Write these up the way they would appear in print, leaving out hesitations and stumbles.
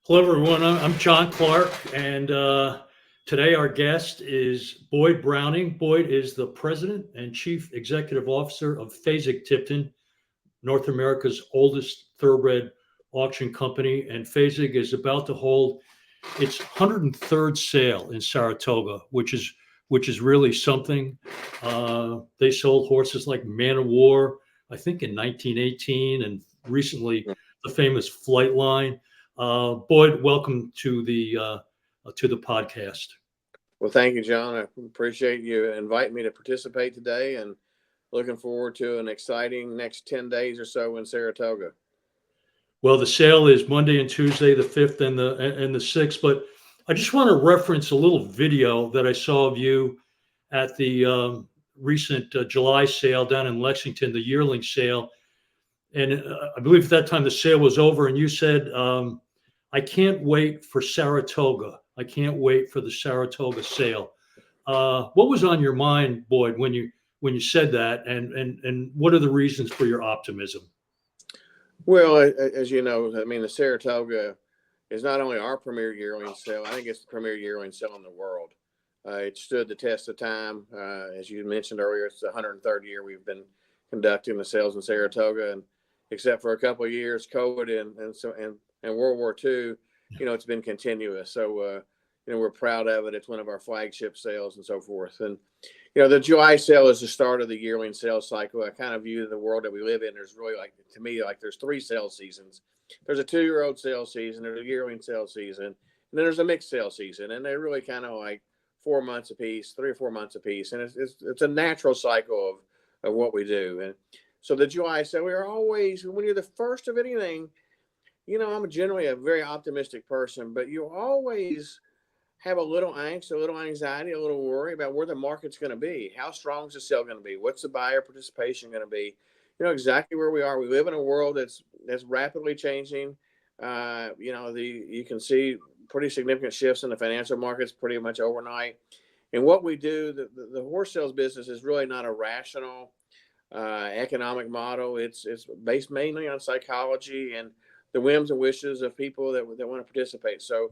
Hello, everyone. I'm John Clarke, and today our guest is Boyd Browning. Boyd is the president and chief executive officer of Fasig Tipton, North America's oldest thoroughbred auction company. And Fasig is about to hold its 103rd sale in Saratoga, which is really something. They sold horses like Man of War, I think, in 1918, and recently the famous Flightline. Boyd, welcome to the podcast. Well, thank you, John. I appreciate you inviting me to participate today and looking forward to an exciting next 10 days or so in Saratoga. Well, the sale is Monday and Tuesday, the 5th and the 6th. But I just want to reference a little video that I saw of you at the recent July sale down in Lexington, the yearling sale. And I believe at that time the sale was over, and you said, "I can't wait for Saratoga. I can't wait for the Saratoga sale." What was on your mind, Boyd, when you said that, and what are the reasons for your optimism? Well, as you know, I mean, the Saratoga is not only our premier yearling sale, I think it's the premier yearling sale in the world. It stood the test of time. As you mentioned earlier, it's the 103rd year we've been conducting the sales in Saratoga, and except for a couple of years, COVID and World War II, it's been continuous. So, we're proud of it. It's one of our flagship sales and so forth. And the July sale is the start of the yearling sales cycle. I kind of view the world that we live in. There's really, to me, there's three sales seasons. There's a 2-year-old sales season. There's a yearling sales season, and then there's a mixed sales season. And they're really kind of like 4 months apiece, 3 or 4 months apiece. And it's a natural cycle of what we do. And so the July sale, we are always, when you're the first of anything, I'm generally a very optimistic person, but you always have a little angst, a little anxiety, a little worry about where the market's going to be. How strong is the sale going to be? What's the buyer participation going to be? Exactly where we are. We live in a world that's rapidly changing. You can see pretty significant shifts in the financial markets pretty much overnight. And what we do, the horse sales business is really not a rational economic model. It's based mainly on psychology and the whims and wishes of people that want to participate. So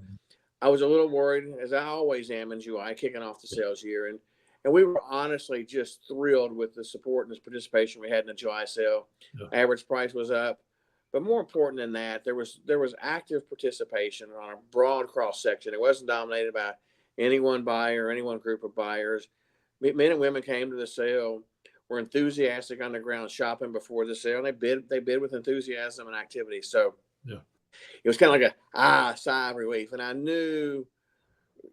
I was a little worried, as I always am in July, kicking off the sales year. And we were honestly just thrilled with the support and the participation we had in the July sale. Yeah. Average price was up. But more important than that, there was active participation on a broad cross section. It wasn't dominated by any one buyer or any one group of buyers. Men and women came to the sale, were enthusiastic on the ground shopping before the sale. And they bid with enthusiasm and activity. So yeah. It was kind of like a sigh of relief. And I knew,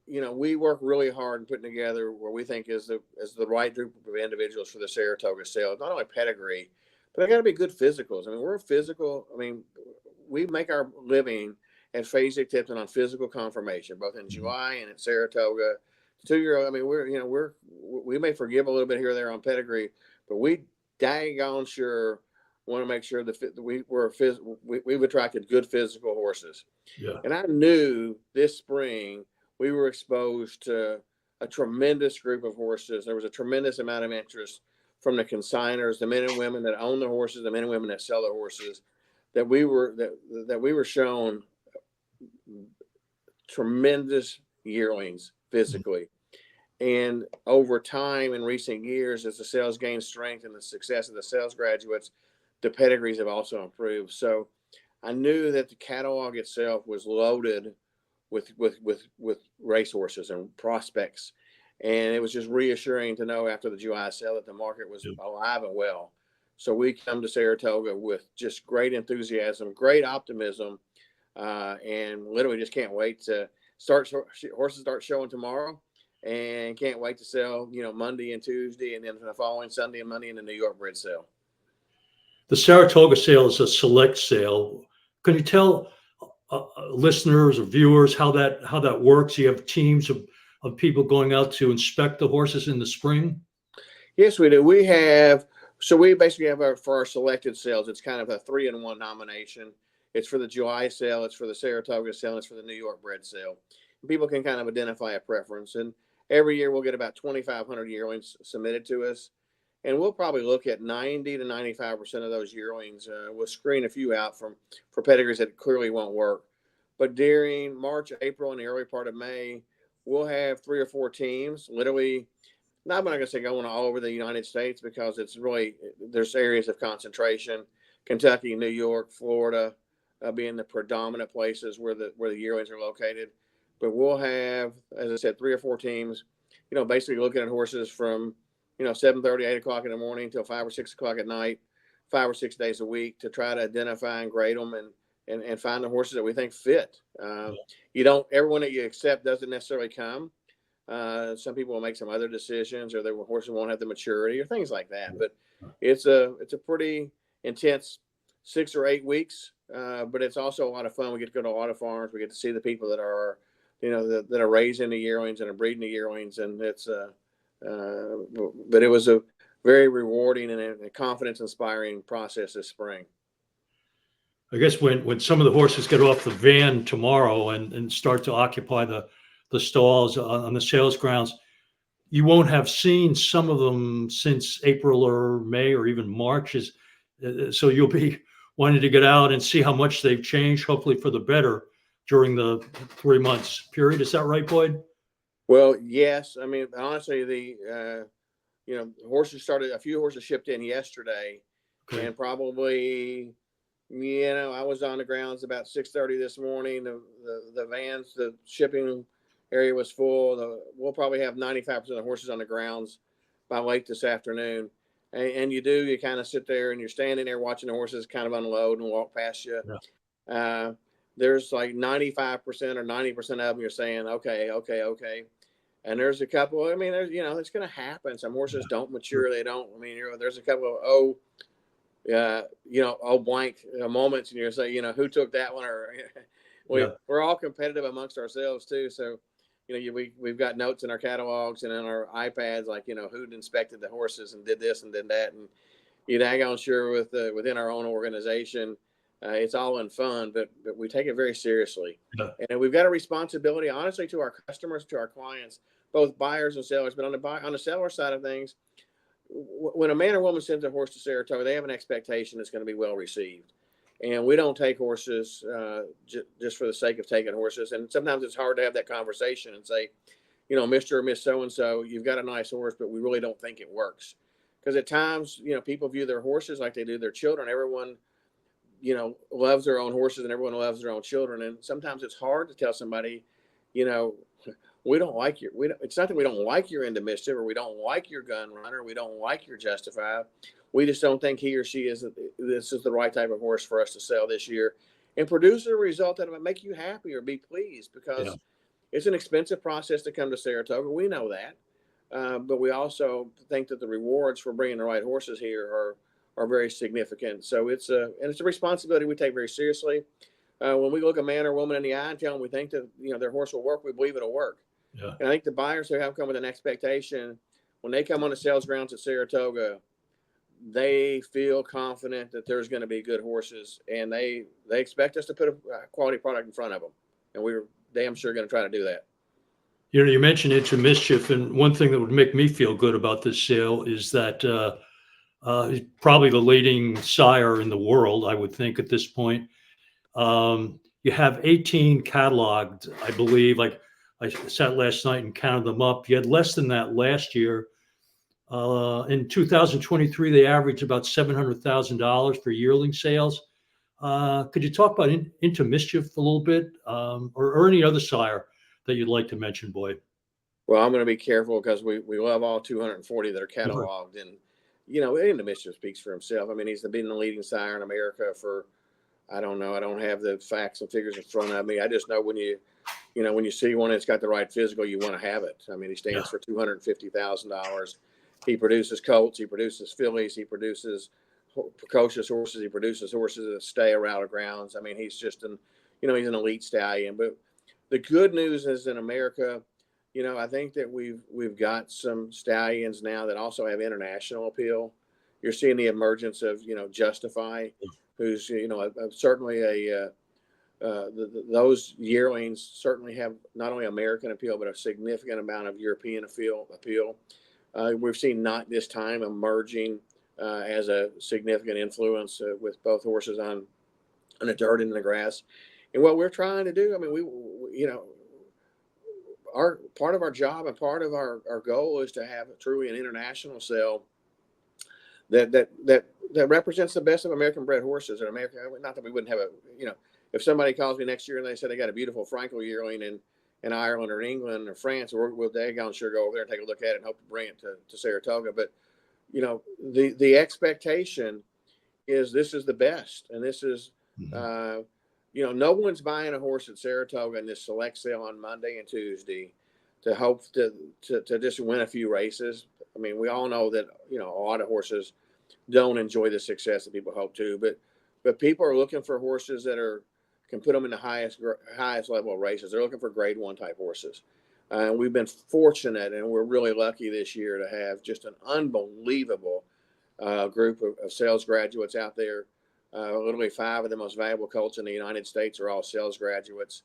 we work really hard in putting together what we think is the right group of individuals for the Saratoga sale. Not only pedigree, but they got to be good physicals. I mean, we're physical. I mean, we make our living at Fasig Tipton on physical confirmation, both in July and at Saratoga. 2-year-old. I mean, we may forgive a little bit here or there on pedigree, but we daggone sure want to make sure that we've attracted good physical horses. Yeah. And I knew this spring we were exposed to a tremendous group of horses. There was a tremendous amount of interest from the consigners, the men and women that own the horses, the men and women that sell the horses, that we were shown tremendous yearlings physically. And over time in recent years, as the sales gained strength and the success of the sales graduates, the pedigrees have also improved. So I knew that the catalog itself was loaded with racehorses and prospects. And it was just reassuring to know after the July sale that the market was alive and well. So we come to Saratoga with just great enthusiasm, great optimism, and literally just can't wait to horses start showing tomorrow, and can't wait to sell, Monday and Tuesday, and then the following Sunday and Monday in the New York bred sale. The Saratoga sale is a select sale. Can you tell listeners or viewers how that works? You have teams of people going out to inspect the horses in the spring? Yes, we do. So we basically have for our selected sales, it's kind of a 3-in-1 nomination. It's for the July sale, it's for the Saratoga sale, and it's for the New York bred sale. And people can kind of identify a preference. And every year we'll get about 2,500 yearlings submitted to us. And we'll probably look at 90 to 95% of those yearlings. We'll screen a few out for pedigrees that clearly won't work. But during March, April, and the early part of May, we'll have 3 or 4 teams. Literally, I'm not going to say going all over the United States because it's really there's areas of concentration. Kentucky, New York, Florida, being the predominant places where the yearlings are located. But we'll have, as I said, 3 or 4 teams. Basically looking at horses from 7:30, 8 o'clock in the morning till 5 or 6 o'clock at night, 5 or 6 days a week to try to identify and grade them and find the horses that we think fit. Everyone that you accept doesn't necessarily come. Some people will make some other decisions, or their horses won't have the maturity, or things like that. But it's a pretty intense 6 or 8 weeks. But it's also a lot of fun. We get to go to a lot of farms. We get to see the people that are, that are raising the yearlings and are breeding the yearlings, and it's but it was a very rewarding and a confidence-inspiring process this spring. I guess when some of the horses get off the van tomorrow and start to occupy the stalls on the sales grounds, you won't have seen some of them since April or May or even March. So you'll be wanting to get out and see how much they've changed, hopefully for the better during the 3 months period. Is that right, Boyd? Well, yes. I mean, honestly, a few horses shipped in yesterday, Okay. and probably, I was on the grounds about 6:30 this morning. The vans, the shipping area was full. We'll probably have 95% of the horses on the grounds by late this afternoon. And you kind of sit there and you're standing there watching the horses kind of unload and walk past you. Yeah. There's like 95% or 90% of them you're saying, okay. And there's a couple, I mean, it's going to happen. Some horses don't mature. They don't, there's a couple of, blank moments, and you're saying, who took that one? Or we're all competitive amongst ourselves too. So, we've got notes in our catalogs and in our iPads, like, who'd inspected the horses and did this and did that. And I'm sure within our own organization, it's all in fun, but we take it very seriously. Yeah. And we've got a responsibility, honestly, to our customers, to our clients, both buyers and sellers. But on the seller side of things, when a man or woman sends a horse to Saratoga, they have an expectation that's going to be well received. And we don't take horses just for the sake of taking horses. And sometimes it's hard to have that conversation and say, Mr. or Miss So-and-so, you've got a nice horse, but we really don't think it works. Because at times, people view their horses like they do their children. Everyone, loves their own horses, and everyone loves their own children. And sometimes it's hard to tell somebody, we don't like it's not that we don't like your Into Mischief, or we don't like your Gun Runner, we don't like your Justify. We just don't think he or she this is the right type of horse for us to sell this year and produce a result that will make you happy or be pleased, because it's an expensive process to come to Saratoga. We know that. But we also think that the rewards for bringing the right horses here are very significant. So it's a responsibility we take very seriously. When we look a man or woman in the eye and tell them we think that their horse will work, we believe it'll work. Yeah. And I think the buyers who have come with an expectation, when they come on the sales grounds at Saratoga, they feel confident that there's going to be good horses, and they expect us to put a quality product in front of them, and we're damn sure going to try to do that. You mentioned Into Mischief, and one thing that would make me feel good about this sale is that he's probably the leading sire in the world, I would think, at this point. You have 18 cataloged, I believe. Like, I sat last night and counted them up. You had less than that last year. In 2023, they averaged about $700,000 for yearling sales. Could you talk about Into Mischief a little bit, or any other sire that you'd like to mention, Boyd? Well, I'm going to be careful because we love all 240 that are cataloged. And, Into Mischief speaks for himself. I mean, he's been the leading sire in America for, I don't know. I don't have the facts and figures in front of me. I just know when you see one that's got the right physical, you want to have it. I mean, he stands for $250,000. He produces colts. He produces fillies. He produces precocious horses. He produces horses that stay around the grounds. I mean, he's just he's an elite stallion. But the good news is in America, I think that we've got some stallions now that also have international appeal. You're seeing the emergence of, Justify, who's, certainly those yearlings certainly have not only American appeal, but a significant amount of European appeal. We've seen Not This Time emerging as a significant influence with both horses on the dirt and the grass. And what we're trying to do, I mean, you know, our part of our job and part of our goal is to have truly an international sale that represents the best of American bred horses in America. Not that we wouldn't have a, you know, if somebody calls me next year and they say they got a beautiful Frankel yearling in Ireland or England or France, we'll daggone sure go over there and take a look at it and hope to bring it to Saratoga. But, you know, the expectation is this is the best. And this is, you know, no one's buying a horse at Saratoga in this select sale on Monday and Tuesday to hope to just win a few races. I mean, we all know that, you know, a lot of horses don't enjoy the success that people hope to, but people are looking for horses that can put them in the highest level of races. They're looking for grade 1 type horses. And we've been fortunate, and we're really lucky this year to have just an unbelievable group of sales graduates out there. Literally 5 of the most valuable colts in the United States are all sales graduates.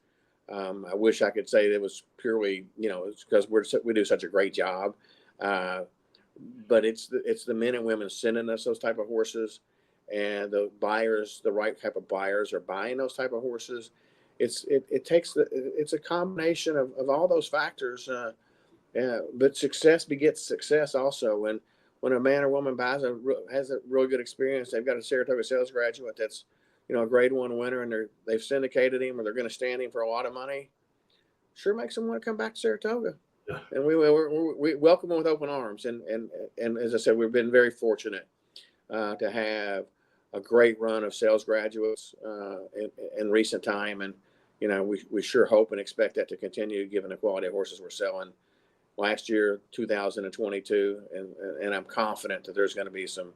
I wish I could say that it was purely, you know, it's because we do such a great job. But it's the men and women sending us those type of horses, and the buyers, the right type of buyers are buying those type of horses. It's a combination of all those factors. But success begets success also. And when a man or woman has a really good experience, they've got a Saratoga sales graduate that's, you know, a grade 1 winner, and they've syndicated him or they're going to stand him for a lot of money, sure makes them want to come back to Saratoga. Yeah. And we welcome them with open arms. And as I said, we've been very fortunate to have a great run of sales graduates in recent time. And, you know, we sure hope and expect that to continue given the quality of horses we're selling last year, 2022. And I'm confident that there's going to be some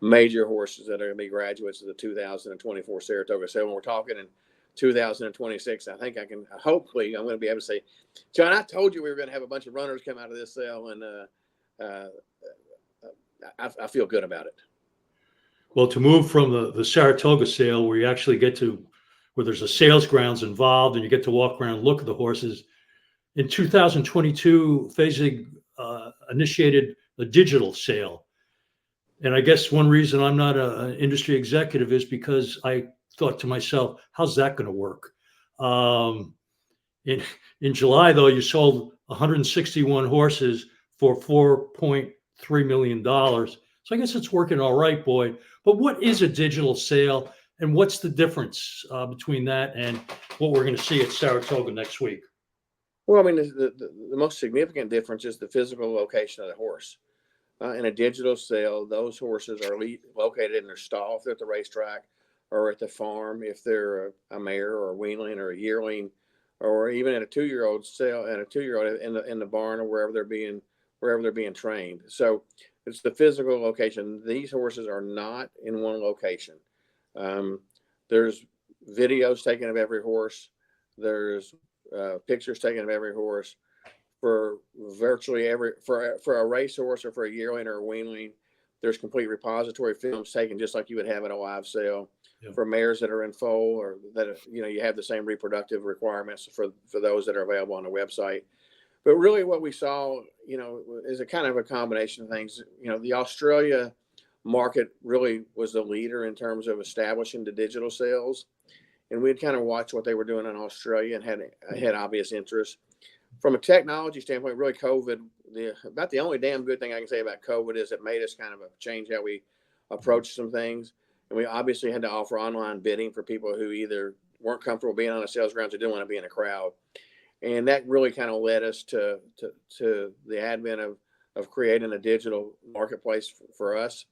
major horses that are going to be graduates of the 2024 Saratoga sale. When we're talking in 2026, I think hopefully I'm going to be able to say, John, I told you we were going to have a bunch of runners come out of this sale, and I feel good about it. Well, to move from the Saratoga sale where you actually get to where there's a sales grounds involved and you get to walk around and look at the horses, in 2022, Fasig initiated a digital sale. And I guess one reason I'm not an industry executive is because I thought to myself, how's that going to work? In July, though, you sold 161 horses for $4.3 million. So I guess it's working all right, Boyd. But what is a digital sale, and what's the difference between that and what we're going to see at Saratoga next week? Well, I mean, the most significant difference is the physical location of the horse. In a digital sale, those horses are located in their stall if they're at the racetrack, or at the farm if they're a mare or a weanling or a yearling, or even at a 2-year-old sale and a 2-year-old in the barn or wherever they're being trained. So it's the physical location. These horses are not in one location. There's videos taken of every horse. There's pictures taken of every horse. For virtually for a racehorse or for a yearling or a weanling, there's complete repository films taken just like you would have at a live sale. Yeah. For mares that are in foal or that, you know, you have the same reproductive requirements for those that are available on the website. But really what we saw, you know, is a kind of a combination of things. You know, the Australia market really was the leader in terms of establishing the digital sales. And we'd kind of watched what they were doing in Australia and had obvious interest. From a technology standpoint, really COVID, about the only damn good thing I can say about COVID is it made us kind of change how we approach some things. And we obviously had to offer online bidding for people who either weren't comfortable being on a sales grounds or didn't want to be in a crowd. And that really kind of led us to the advent of creating a digital marketplace for us.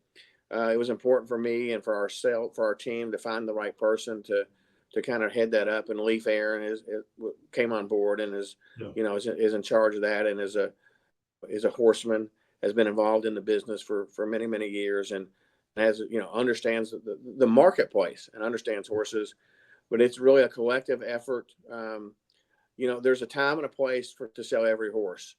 It was important for me and for our team to find the right person to kind of head that up. And Leaf Aaron came on board and is in charge of that, and is a horseman, has been involved in the business for many, many years, and has, you know, understands the marketplace and understands horses. But it's really a collective effort. You know, there's a time and a place to sell every horse.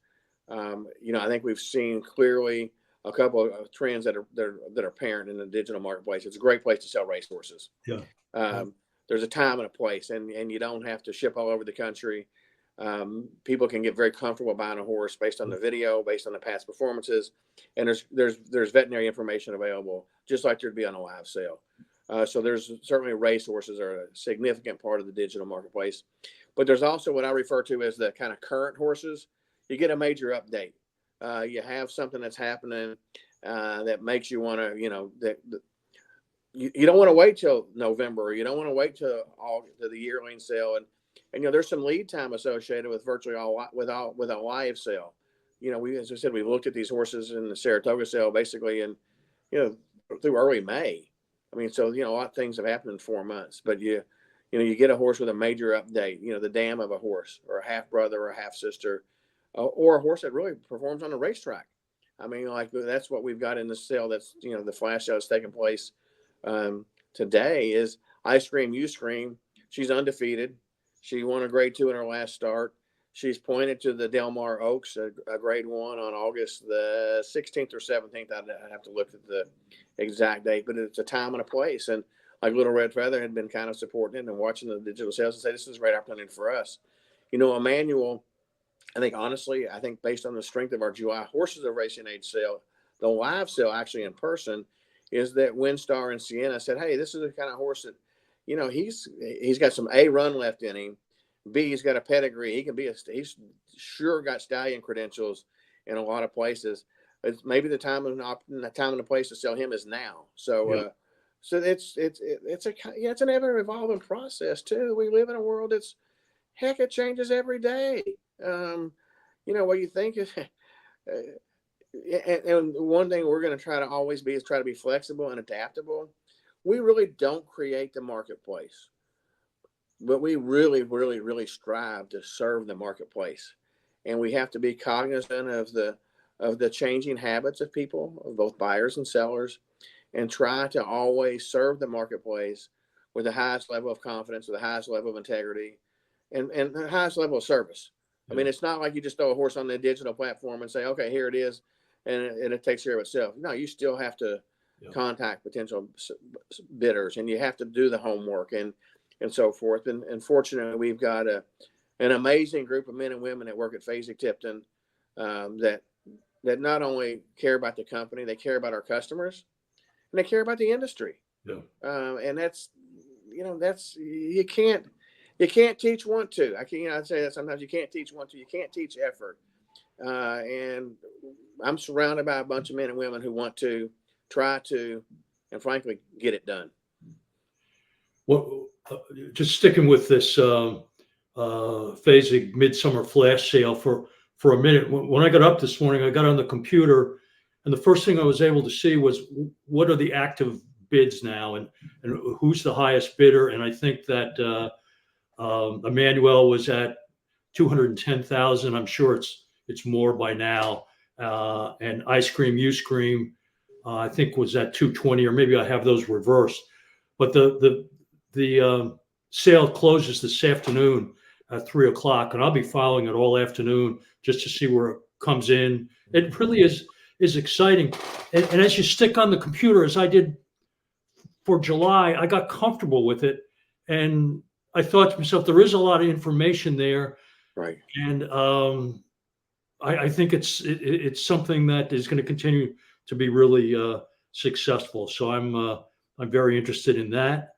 You know, I think we've seen clearly a couple of trends that are apparent in the digital marketplace. It's a great place to sell racehorses. Yeah. There's a time and a place, and you don't have to ship all over the country. People can get very comfortable buying a horse based on the video, based on the past performances, and there's veterinary information available, just like there'd be on a live sale. So there's certainly racehorses are a significant part of the digital marketplace, but there's also what I refer to as the kind of current horses. You get a major update. You have something that's happening that makes you want to, you don't want to wait till November, or you don't want to wait till August to the yearling sale, and there's some lead time associated with virtually all with a live sale. We, as I said, we looked at these horses in the Saratoga sale basically, and through early May. I mean, so a lot of things have happened in 4 months, but you get a horse with a major update. The dam of a horse, or a half brother, or a half sister, or a horse that really performs on the racetrack. I mean, like that's what we've got in the sale. That's the flash sale that's taking place today. Is Ice Cream You Scream. She's undefeated. She won a grade 2 in her last start. She's pointed to the Del Mar Oaks, a grade 1 on August the 16th or 17th. I'd have to look at the exact date, but it's a time and a place. And like Little Red Feather had been kind of supporting it and watching the digital sales and say, this is a great opportunity for us. Emmanuel, I think based on the strength of our July Horses of Racing Age sale, the live sale actually in person, is that Windstar and Sienna said, hey, this is the kind of horse that, he's got some A run left in him. B, he's got a pedigree. He can be he's sure got stallion credentials in a lot of places. It's maybe the time and the place to sell him is now. So, so it's an ever evolving process too. We live in a world it changes every day. What you think is, and one thing we're going to try to always be is try to be flexible and adaptable. We really don't create the marketplace, but we really, really, really strive to serve the marketplace, and we have to be cognizant of the changing habits of people, of both buyers and sellers, and try to always serve the marketplace with the highest level of confidence, with the highest level of integrity, and the highest level of service. Yeah. I mean, it's not like you just throw a horse on the digital platform and say, okay, here it is, and it takes care of itself. No, you still have to contact potential bidders, and you have to do the homework and so forth. And fortunately, we've got an amazing group of men and women that work at Fasig Tipton that not only care about the company, they care about our customers, and they care about the industry. Yeah. And that's you can't teach want to. I say that sometimes. You can't teach want to. You can't teach effort. And I'm surrounded by a bunch of men and women who want to try to, and frankly, get it done. Well, just sticking with this Fasig Midsummer Flash Sale for a minute. When I got up this morning, I got on the computer, and the first thing I was able to see was what are the active bids now, and who's the highest bidder. And I think that Emmanuel was at 210,000. I'm sure it's more by now. And Ice Cream You Scream, I think was at 220, or maybe I have those reversed. But the sale closes this afternoon at 3:00, and I'll be following it all afternoon just to see where it comes in. It really is exciting. And as you stick on the computer, as I did for July, I got comfortable with it, and I thought to myself, there is a lot of information there, right? And I think it's something that is going to continue to be really successful. So I'm very interested in that.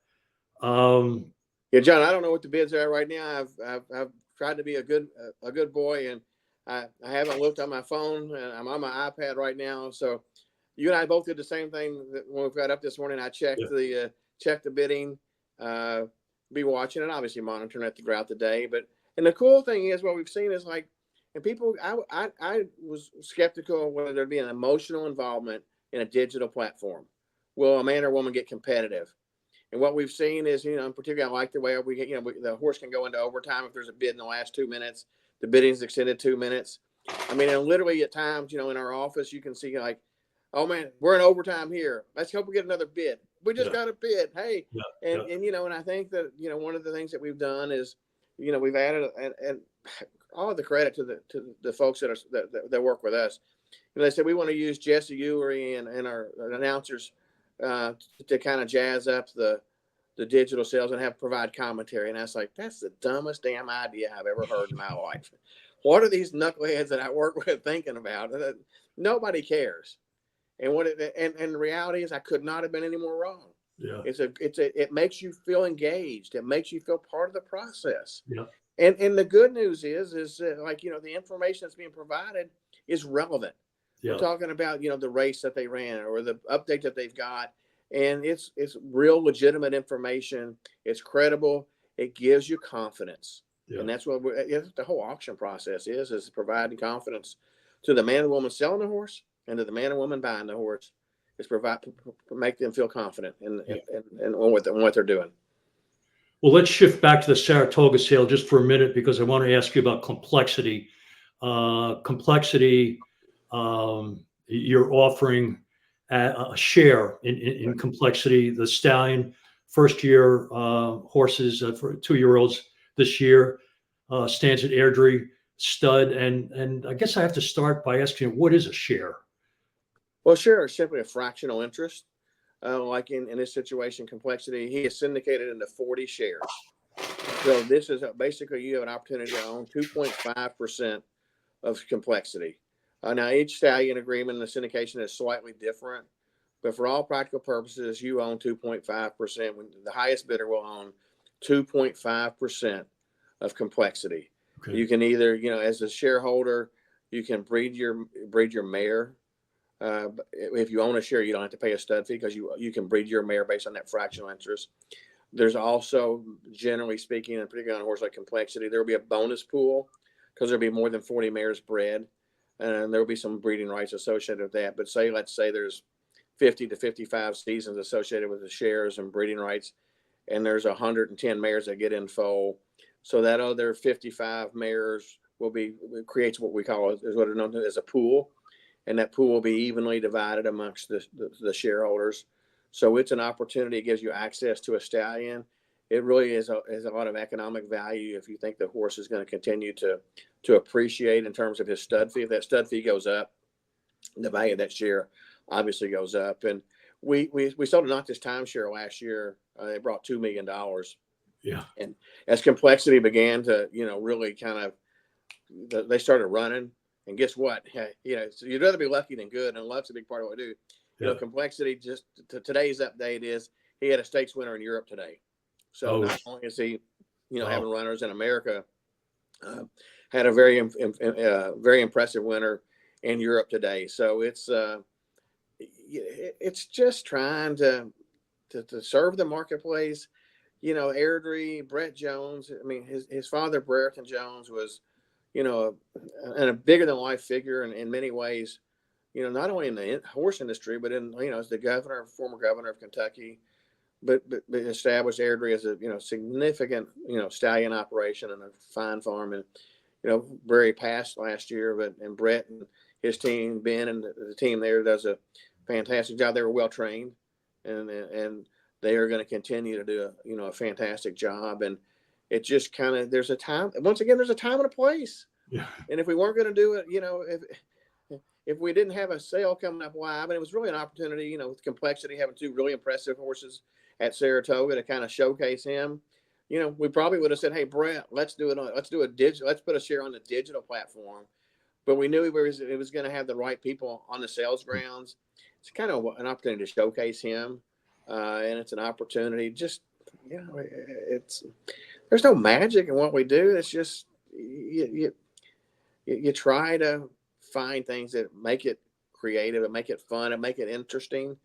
Yeah, John, I don't know what the bids are right now. I've tried to be a good boy, and I haven't looked on my phone, and I'm on my iPad right now. So you and I both did the same thing when we got up this morning. I checked the bidding, be watching and obviously monitoring it throughout the day. And the cool thing is what we've seen is and people, I was skeptical whether there'd be an emotional involvement in a digital platform. Will a man or woman get competitive? And what we've seen is, particularly I like the way we get, the horse can go into overtime if there's a bid in the last 2 minutes. The bidding's extended 2 minutes. I mean, and literally at times, in our office, you can see oh man, we're in overtime here. Let's hope we get another bid. We just got a bid. Hey, and and I think that one of the things that we've done is, we've added and all of the credit to the folks that work with us. They said we want to use Jesse Ury and our announcers to kind of jazz up the digital sales and provide commentary. And I was like, that's the dumbest damn idea I've ever heard in my life. What are these knuckleheads that I work with thinking about? Nobody cares. And and the reality is I could not have been any more wrong. Yeah. It makes you feel engaged. It makes you feel part of the process. Yeah. And the good news is like, the information that's being provided is relevant. We're Yeah. talking about, the race that they ran or the update that they've got. And it's real legitimate information. It's credible. It gives you confidence. Yeah. And that's what the whole auction process is providing confidence to the man and woman selling the horse and to the man and woman buying the horse, is make them feel confident in what they're doing. Well, let's shift back to the Saratoga sale just for a minute because I want to ask you about complexity. Complexity, you're offering a share in complexity. The stallion, first year horses for 2-year-olds this year, stands at Airdrie stud. And I guess I have to start by asking you, what is a share? Well, share is simply a fractional interest. Like in this situation, complexity, he is syndicated into 40 shares. So this is basically you have an opportunity to own 2.5% of complexity. Now, each stallion agreement in the syndication is slightly different, but for all practical purposes, you own 2.5%. When the highest bidder will own 2.5% of complexity. Okay. You can either, as a shareholder, you can breed your mare. If you own a share, you don't have to pay a stud fee because you can breed your mare based on that fractional interest. There's also, generally speaking, and particularly on a horse like complexity, there will be a bonus pool because there'll be more than 40 mares bred, and there will be some breeding rights associated with that. But let's say there's 50 to 55 seasons associated with the shares and breeding rights, and there's 110 mares that get in foal. So that other 55 mares creates what we call is what is known as a pool, and that pool will be evenly divided amongst the shareholders. So it's an opportunity. It gives you access to a stallion. It really is a lot of economic value if you think the horse is going to continue to appreciate in terms of his stud fee. If that stud fee goes up, the value of that share obviously goes up. And we sold a Noctis timeshare last year. It brought $2 million. Yeah. And as complexity began to, really kind of, they started running. And guess what? So you'd rather be lucky than good, and luck's a big part of what we do. Yeah. Complexity. Just today's update is he had a stakes winner in Europe today. So not only is he, having runners in America, had a very impressive winner in Europe today. So it's just trying to serve the marketplace. Airdrie, Brett Jones. I mean, his father, Brereton Jones, was, and a bigger than life figure in many ways, not only in the horse industry, but in, as the former governor of Kentucky, but established Airdrie as a, significant, stallion operation and a fine farm. And, Barry passed last year, and Brett and his team, Ben and the team there does a fantastic job. They were well trained, and they are going to continue to do a fantastic job. And it just kind of, there's a time and a place. Yeah. And if we weren't going to do it, if we didn't have a sale coming up, why? But it was really an opportunity, with complexity, having 2 really impressive horses at Saratoga to kind of showcase him. We probably would have said, "Hey, Brett, let's do it. Let's put a share on the digital platform." But we knew it was going to have the right people on the sales grounds. It's kind of an opportunity to showcase him, and it's an opportunity. Just there's no magic in what we do. It's just you try to find things that make it creative and make it fun and make it interesting.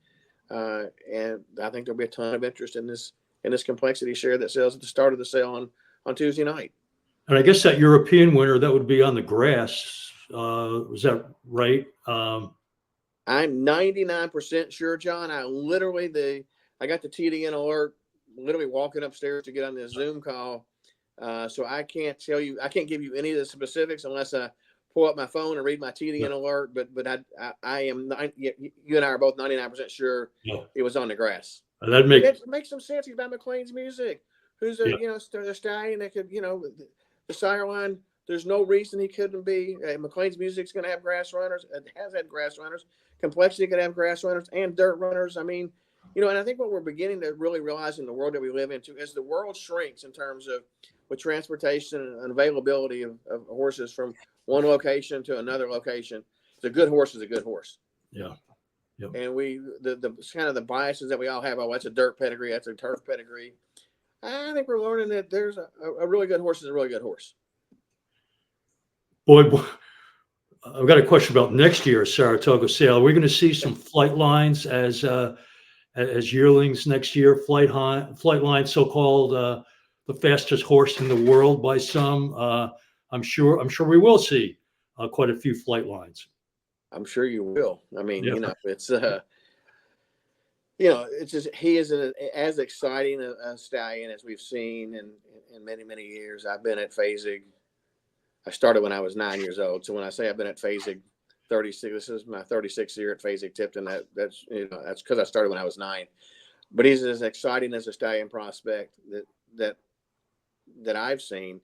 And I think there'll be a ton of interest in this complexity share that sells at the start of the sale on Tuesday night. And I guess that European winner, that would be on the grass. Was that right? I'm 99% sure, John. I got the TDN alert literally walking upstairs to get on this Zoom call. So I can't give you any of the specifics unless I pull up my phone and read my TDN alert. But I am, you and I are both 99% sure it was on the grass. That makes some sense. He's by McLean's Music, who's a stallion that could, the sire line. There's no reason he couldn't be. McLean's Music's going to have grass runners. It has had grass runners. Complexity could have grass runners and dirt runners. I mean, and I think what we're beginning to really realize in the world that we live in too, as the world shrinks in terms of with transportation and availability of horses from one location to another location, a good horse is a good horse. Yeah. Yep. And the kind of the biases that we all have. Oh, that's a dirt pedigree. That's a turf pedigree. I think we're learning that there's a really good horse is a really good horse. Boyd, I've got a question about next year's Saratoga sale. Are we going to see some flight lines as yearlings next year? Flight lines, so-called the fastest horse in the world by some. I'm sure we will see quite a few flight lines. I'm sure you will. I mean, Yeah, it's it's just he is as exciting a stallion as we've seen in many, many years. I've been at Fasig. I started when I was 9 years old. So when I say I've been at Fasig 36, this is my 36th year at Fasig Tipton. That's because I started when I was 9. But he's as exciting as a stallion prospect that that I've seen.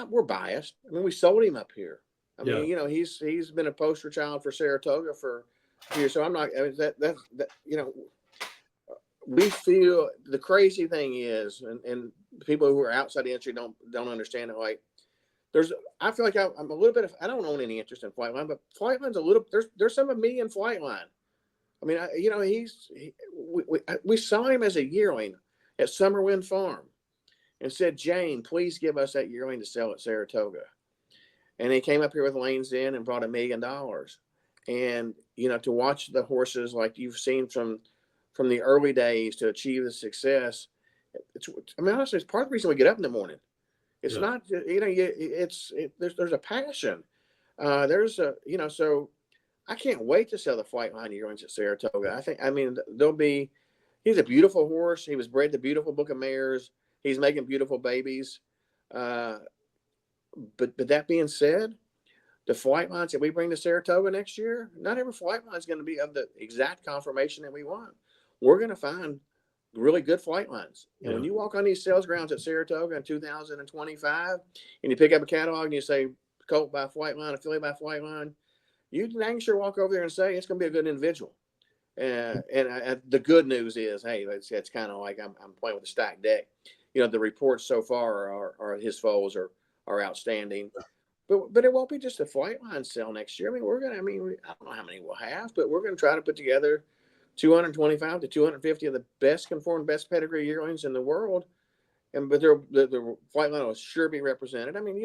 We're biased. I mean, we sold him up here. I yeah, mean, he's been a poster child for Saratoga for years. So I'm not. I mean, that we feel the crazy thing is, and people who are outside the industry don't understand it. Like, I feel like I'm a little bit of, I don't own any interest in Flightline, but Flightline's a little, there's some of me in Flightline. I mean, we saw him as a yearling at Summerwind Farm and said, Jane, please give us that yearling to sell at Saratoga. And he came up here with Lane's Inn and brought $1 million. And, to watch the horses like you've seen from the early days to achieve the success, honestly, it's part of the reason we get up in the morning. It's yeah, not, there's a passion. So I can't wait to sell the Flightline yearlings at Saratoga. He's a beautiful horse. He was bred to beautiful Book of Mares. He's making beautiful babies. But that being said, the flight lines that we bring to Saratoga next year, not every flight line is going to be of the exact conformation that we want. We're going to find really good flight lines. And when yeah, you walk on these sales grounds at Saratoga in 2025 and you pick up a catalog and you say colt by flight line, affiliate by flight line, you can dang sure walk over there and say it's going to be a good individual. The good news is, hey, it's kind of like I'm playing with a stacked deck. The reports so far are his foals are outstanding. But it won't be just a flight line sale next year. I don't know how many we'll have, but we're going to try to put together 225 to 250 of the best conformed, best pedigree yearlings in the world. But the flight line will sure be represented. I mean,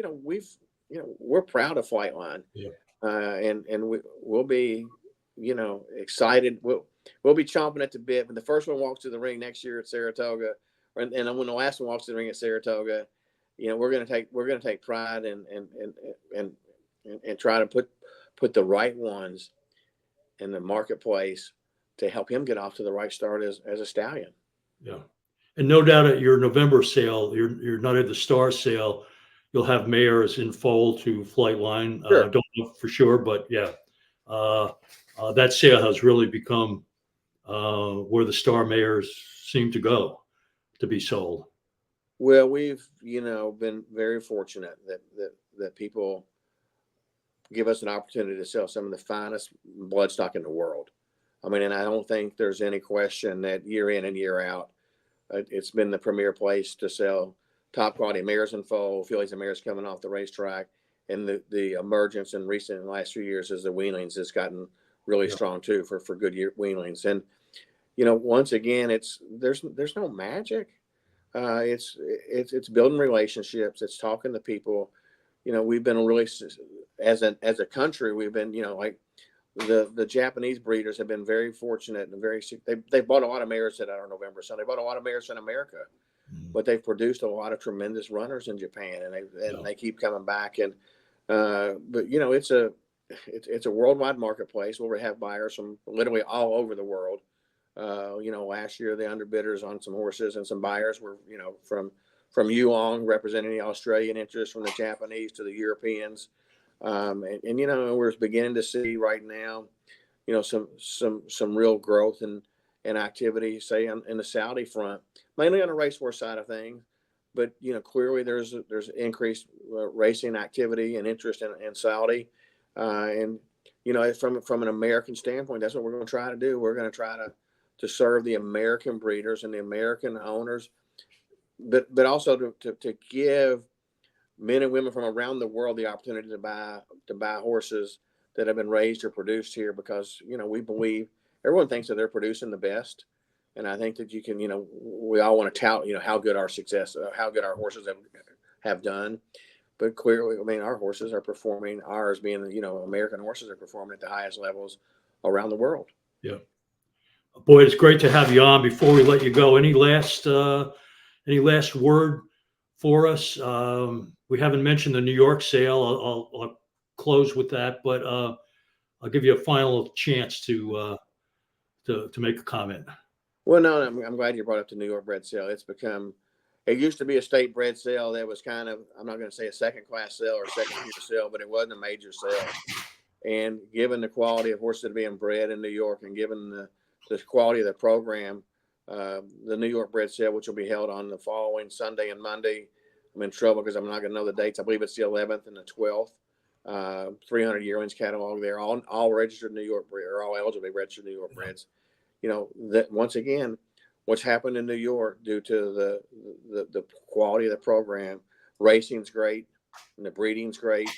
we're proud of flight line, yeah. and we'll be, excited. We'll be chomping at the bit when the first one walks to the ring next year at Saratoga, and when the last one walks to the ring at Saratoga. We're going to take pride and try to put the right ones in the marketplace to help him get off to the right start as a stallion. Yeah. And no doubt at your November sale, you're not at the Star sale, you'll have mares in foal to Flightline. Sure. Don't know for sure, but yeah, that sale has really become where the Star mares seem to go to be sold. Well, we've been very fortunate that people give us an opportunity to sell some of the finest bloodstock in the world. I mean, and I don't think there's any question that year in and year out, it's been the premier place to sell top quality mares and foal, fillies and mares coming off the racetrack. And the emergence in the last few years as the weanlings has gotten really Yeah. strong too for good year weanlings. And, once again, there's no magic. It's building relationships. It's talking to people. We've been really, as a country, we've been, like the Japanese breeders have been very fortunate and they bought a lot of mares at our November. So they bought a lot of mares in America, Mhm. but they've produced a lot of tremendous runners in Japan, and they keep coming back. And but it's a worldwide marketplace where we have buyers from literally all over the world. Last year the underbidders on some horses and some buyers were, from Yulong, representing the Australian interest, from the Japanese to the Europeans. We're beginning to see right now, some real growth and activity, say in the Saudi front, mainly on the racehorse side of things. But clearly there's increased racing activity and interest in Saudi, and from an American standpoint, that's what we're going to try to do. We're going to try to serve the American breeders and the American owners, but also to give men and women from around the world the opportunity to buy horses that have been raised or produced here, because we believe everyone thinks that they're producing the best. And I think that you can, we all want to tout, how good our success, how good our horses have done. But clearly, I mean, our horses are performing, ours being, American horses are performing at the highest levels around the world. Yeah. Boyd, it's great to have you on. Before we let you go, any last word for us? We haven't mentioned the New York sale. I'll close with that, but I'll give you a final chance to make a comment. Well, no, I'm glad you brought up the New York bred sale. It used to be a state bred sale that was kind of, I'm not going to say a second class sale or second tier sale, but it wasn't a major sale. And given the quality of horses that are being bred in New York, and given the quality of the program, the New York bred sale, which will be held on the following Sunday and Monday, I'm in trouble because I'm not going to know the dates. I believe it's the 11th and the 12th. 300 yearlings catalog there, all registered New York bred, or all eligible to be registered New York breds. That once again, what's happened in New York due to the quality of the program, racing's great and the breeding's great.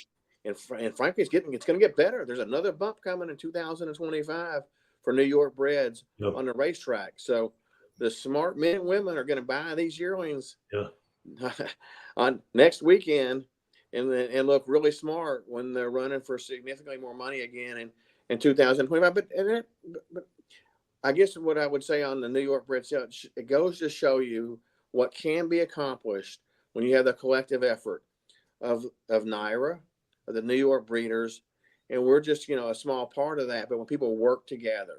And frankly, it's going to get better. There's another bump coming in 2025 for New York breds on the racetrack. So the smart men and women are going to buy these yearlings on next weekend and look really smart when they're running for significantly more money again in 2025. But I guess what I would say on the New York bred sale, it goes to show you what can be accomplished when you have the collective effort of NYRA, of the New York breeders, and we're just a small part of that. But when people work together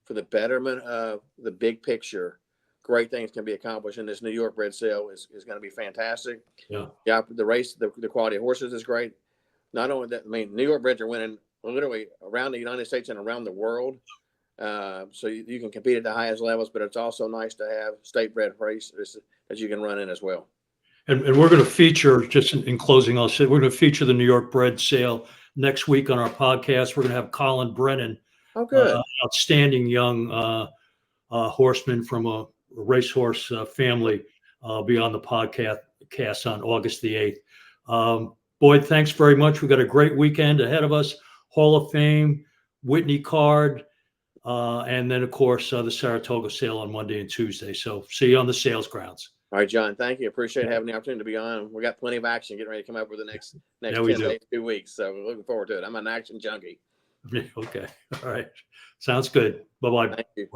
for the betterment of the big picture, great things can be accomplished. And this New York bred sale is going to be fantastic. Yeah, the race, the quality of horses is great. Not only that, I mean, New York breds are winning literally around the United States and around the world. So you can compete at the highest levels, but it's also nice to have state bred races that you can run in as well. And we're going to feature, just in closing, I'll say we're going to feature the New York bred sale next week on our podcast. We're going to have Colin Brennan, outstanding young horseman from a racehorse family, be on the podcast on August the 8th. Boyd, thanks very much. We've got a great weekend ahead of us. Hall of Fame, Whitney card, and then, of course, the Saratoga sale on Monday and Tuesday. So see you on the sales grounds. All right, John, thank you. Appreciate having the opportunity to be on. We got plenty of action getting ready to come up with the next 10 days, 2 weeks. So we're looking forward to it. I'm an action junkie. Okay. All right. Sounds good. Bye-bye. Thank you.